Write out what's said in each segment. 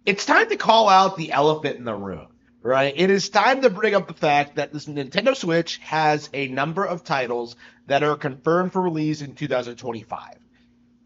it's time to call out the elephant in the room, right? It is time to bring up the fact that this Nintendo Switch has a number of titles that are confirmed for release in 2025,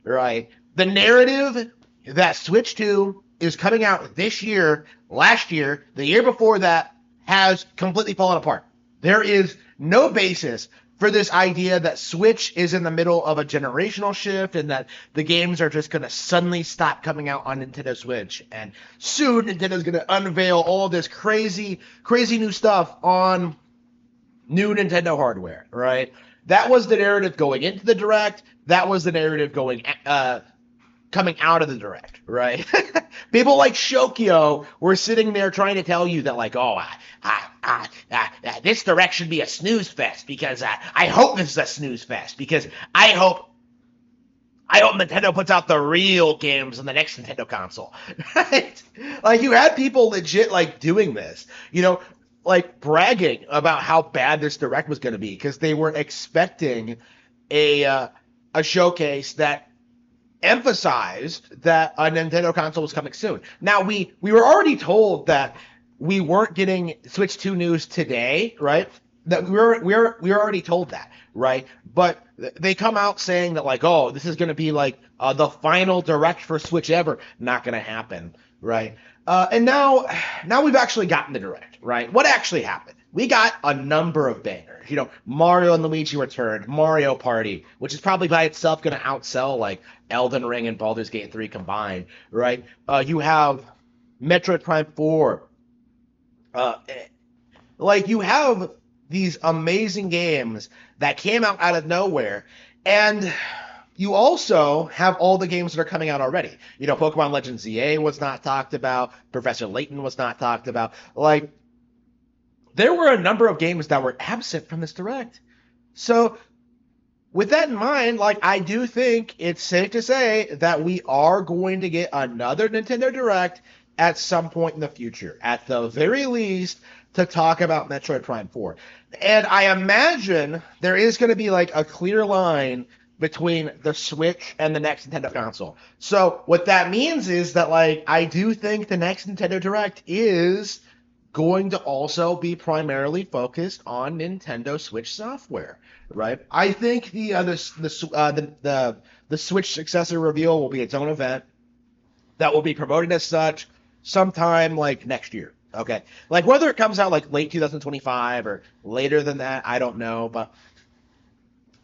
right? The narrative that Switch 2 is coming out this year, last year, the year before that has completely fallen apart. There is no basis for this idea that Switch is in the middle of a generational shift and that the games are just going to suddenly stop coming out on Nintendo Switch. And soon Nintendo's going to unveil all this crazy, crazy new stuff on new Nintendo hardware, right? That was the narrative going into the Direct. That was the narrative coming out of the Direct, right? People like Shokyo were sitting there trying to tell you that, like, this Direct should be a snooze fest because I hope this is a snooze fest because I hope Nintendo puts out the real games on the next Nintendo console, right? Like, you had people legit, like, doing this, like, bragging about how bad this Direct was going to be because they were expecting a showcase that emphasized that a Nintendo console was coming soon. Now, we were already told that we weren't getting Switch 2 news today, right? That we were already told that, right? But they come out saying that, like, oh, this is going to be like the final Direct for Switch ever. Not going to happen, right? And now we've actually gotten the Direct, right? What actually happened? We got a number of bangers. Mario and Luigi returned, Mario Party, which is probably by itself going to outsell like Elden Ring and Baldur's Gate 3 combined, right? You have Metroid Prime 4. You have these amazing games that came out of nowhere, and you also have all the games that are coming out already. Pokemon Legends ZA was not talked about, Professor Layton was not talked about. Like, there were a number of games that were absent from this Direct. So, with that in mind, like, I do think it's safe to say that we are going to get another Nintendo Direct at some point in the future, at the very least, to talk about Metroid Prime 4. And I imagine there is going to be, like, a clear line between the Switch and the next Nintendo console. So, what that means is that, like, I do think the next Nintendo Direct is going to also be primarily focused on Nintendo Switch software, right? I think the Switch successor reveal will be its own event that will be promoted as such sometime like next year. Okay, like whether it comes out like late 2025 or later than that, I don't know, but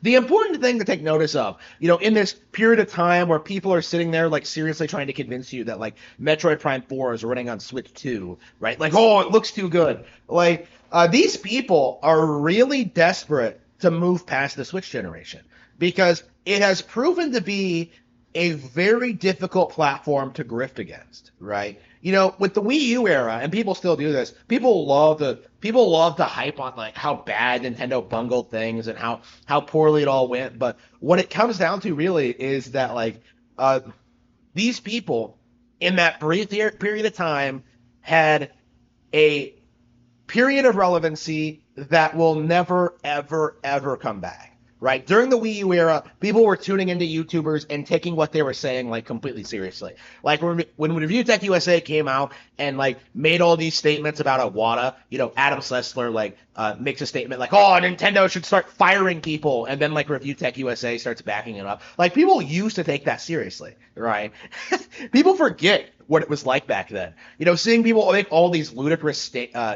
the important thing to take notice of, in this period of time where people are sitting there, like, seriously trying to convince you that, like, Metroid Prime 4 is running on Switch 2, right? Like, oh, it looks too good. Like, these people are really desperate to move past the Switch generation because it has proven to be a very difficult platform to grift against, right? With the Wii U era, and people still do this, people love to hype on like how bad Nintendo bungled things and how poorly it all went. But what it comes down to really is that like these people in that brief period of time had a period of relevancy that will never, ever, ever come back. Right? During the Wii U era, people were tuning into YouTubers and taking what they were saying, like, completely seriously. Like, when Review Tech USA came out and, like, made all these statements about Iwata, Adam Sessler, like, makes a statement like, oh, Nintendo should start firing people, and then, like, Review Tech USA starts backing it up. Like, people used to take that seriously, right? People forget what it was like back then. Seeing people make all these ludicrous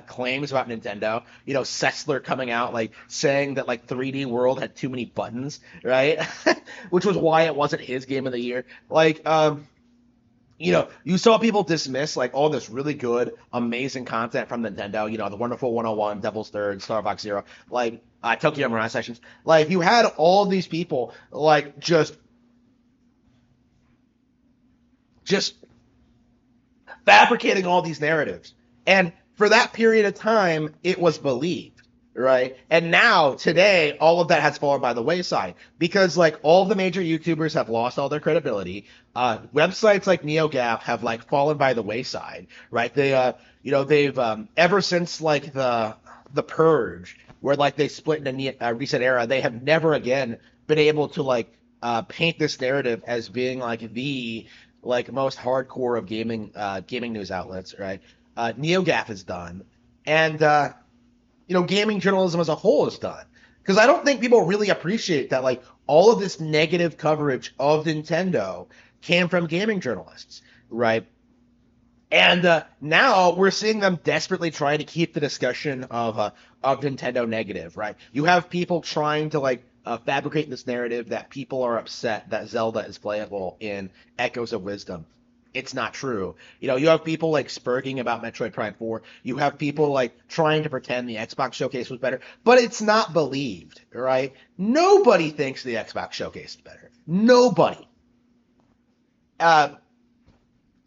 claims about Nintendo. Sessler coming out like saying that like 3D World had too many buttons, right? Which was why it wasn't his game of the year. Like, you saw people dismiss like all this really good, amazing content from Nintendo. The Wonderful 101, Devil's Third, Star Fox Zero, like Tokyo Mirage Sessions. Like, you had all these people like just fabricating all these narratives. And for that period of time, it was believed, right? And now, today, all of that has fallen by the wayside because, like, all the major YouTubers have lost all their credibility. Websites like NeoGAF have, like, fallen by the wayside, right? They've ever since, like, the Purge, where, like, they split in a recent era, they have never again been able to, like, paint this narrative as being, like, the like most hardcore of gaming news outlets, right? NeoGAF is done, and gaming journalism as a whole is done. Because I don't think people really appreciate that, like, all of this negative coverage of Nintendo came from gaming journalists, right? And now we're seeing them desperately trying to keep the discussion of Nintendo negative, right? You have people trying to like fabricate this narrative that people are upset that Zelda is playable in Echoes of Wisdom. It's not true. You have people like spurging about Metroid Prime 4. You have people like trying to pretend the Xbox Showcase was better, but it's not believed, right? Nobody thinks the Xbox Showcase is better. Nobody. Uh,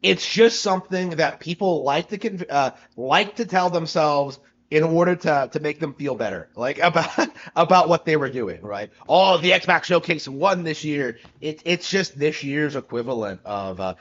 it's just something that people like to tell themselves in order to make them feel better, like about what they were doing, right? Oh, the Xbox Showcase won this year. It's just this year's equivalent of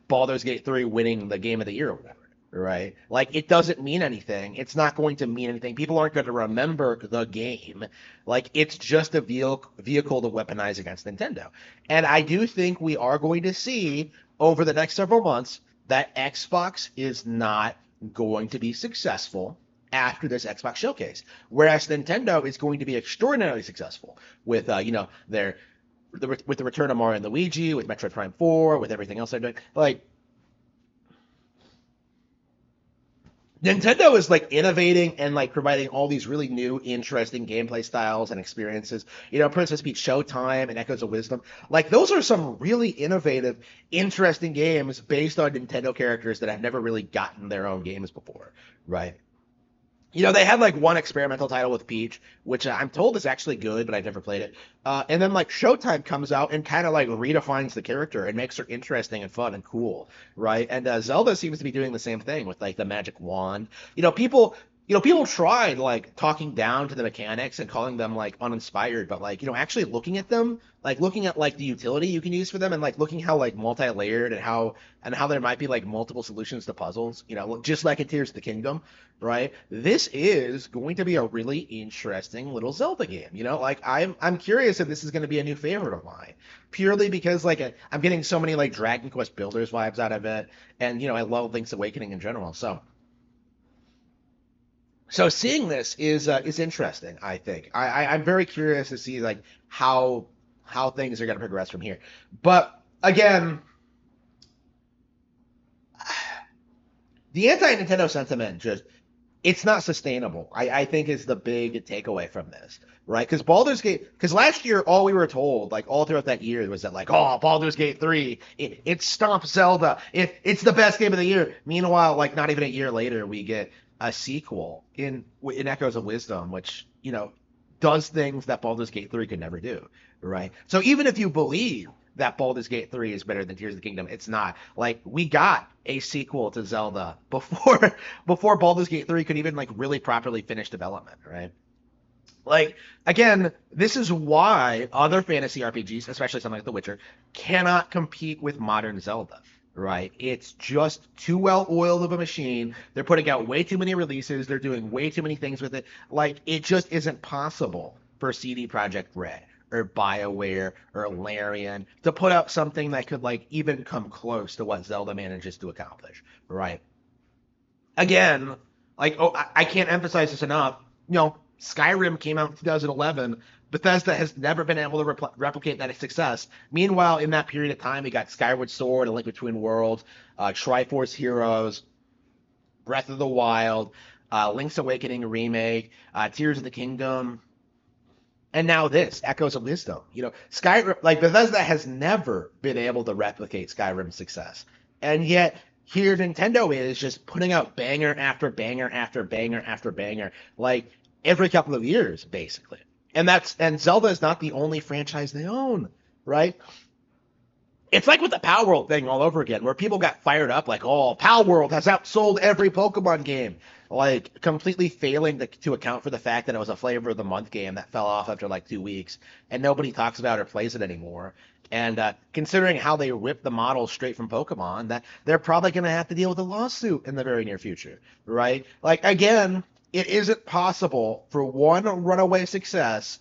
Baldur's Gate 3 winning the Game of the Year or whatever, right? Like it doesn't mean anything. It's not going to mean anything. People aren't going to remember the game. Like it's just a vehicle to weaponize against Nintendo. And I do think we are going to see over the next several months that Xbox is not going to be successful after this Xbox showcase, whereas Nintendo is going to be extraordinarily successful with their with the return of Mario and Luigi, with Metroid Prime 4, with everything else they're doing. Like Nintendo is like innovating and like providing all these really new, interesting gameplay styles and experiences. Princess Peach Showtime and Echoes of Wisdom. Like those are some really innovative, interesting games based on Nintendo characters that have never really gotten their own games before, right? They had like one experimental title with Peach, which I'm told is actually good, but I've never played it. And then like Showtime comes out and kind of like redefines the character and makes her interesting and fun and cool, right? And Zelda seems to be doing the same thing with like the magic wand. People tried like talking down to the mechanics and calling them like uninspired, but like actually looking at them, like looking at like the utility you can use for them, and like looking how like multi-layered and how there might be like multiple solutions to puzzles, just like in Tears of the Kingdom, right? This is going to be a really interesting little Zelda game. Like I'm curious if this is going to be a new favorite of mine, purely because like I'm getting so many like Dragon Quest Builders vibes out of it, and I love Link's Awakening in general. So seeing this is interesting. I think I'm very curious to see like how things are going to progress from here. But again, the anti-Nintendo sentiment just it's not sustainable. I think is the big takeaway from this, right? Because last year all we were told, like all throughout that year, was that like, oh, Baldur's Gate 3, it stomps Zelda, it's the best game of the year. Meanwhile, like not even a year later, we get a sequel in Echoes of Wisdom, which does things that Baldur's Gate 3 could never do, right? So even if you believe that Baldur's Gate 3 is better than Tears of the Kingdom, it's not. Like we got a sequel to Zelda before before Baldur's Gate 3 could even like really properly finish development, right? Like again, this is why other fantasy RPGs, especially something like The Witcher, cannot compete with modern Zelda. Right? It's just too well oiled of a machine. They're putting out way too many releases. They're doing way too many things with it. Like it just isn't possible for CD Projekt Red or BioWare or Larian to put out something that could like even come close to what Zelda manages to accomplish. Right? Again, like I can't emphasize this enough. Skyrim came out in 2011. Bethesda has never been able to replicate that success. Meanwhile, in that period of time, we got Skyward Sword, A Link Between Worlds, Triforce Heroes, Breath of the Wild, Link's Awakening remake, Tears of the Kingdom, and now this, Echoes of Wisdom. Skyrim, like Bethesda has never been able to replicate Skyrim's success, and yet here Nintendo is just putting out banger after banger after banger after banger, like every couple of years, basically. And Zelda is not the only franchise they own, right? It's like with the Power World thing all over again, where people got fired up like, oh, Power World has outsold every Pokemon game, like completely failing to account for the fact that it was a flavor of the month game that fell off after like 2 weeks, and nobody talks about or plays it anymore. And considering how they ripped the model straight from Pokemon, that they're probably going to have to deal with a lawsuit in the very near future, right? Like again, it isn't possible for one runaway success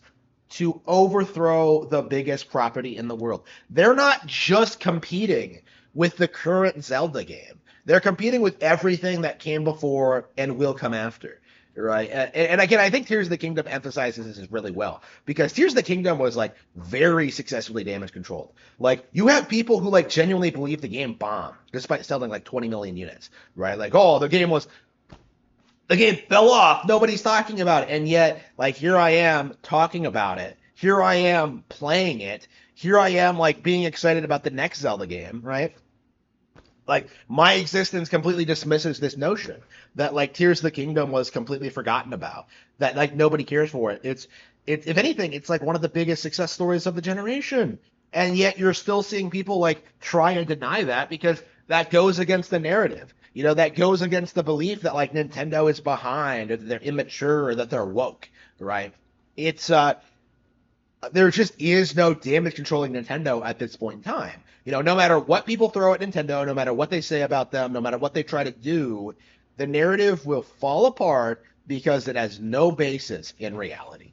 to overthrow the biggest property in the world. They're not just competing with the current Zelda game. They're competing with everything that came before and will come after. Right. And again, I think Tears of the Kingdom emphasizes this really well because Tears of the Kingdom was like very successfully damage controlled. Like you have people who like genuinely believe the game bombed despite selling like 20 million units, right? Like, oh, the game fell off. Nobody's talking about it. And yet, like, here I am talking about it. Here I am playing it. Here I am, like, being excited about the next Zelda game, right? Like, my existence completely dismisses this notion that, like, Tears of the Kingdom was completely forgotten about. That, like, nobody cares for it. If anything, it's, like, one of the biggest success stories of the generation. And yet you're still seeing people, like, try and deny that because that goes against the narrative. You know, that goes against the belief that like Nintendo is behind or that they're immature or that they're woke, right? It's there just is no damage controlling Nintendo at this point in time. You know, no matter what people throw at Nintendo, no matter what they say about them, no matter what they try to do, the narrative will fall apart because it has no basis in reality.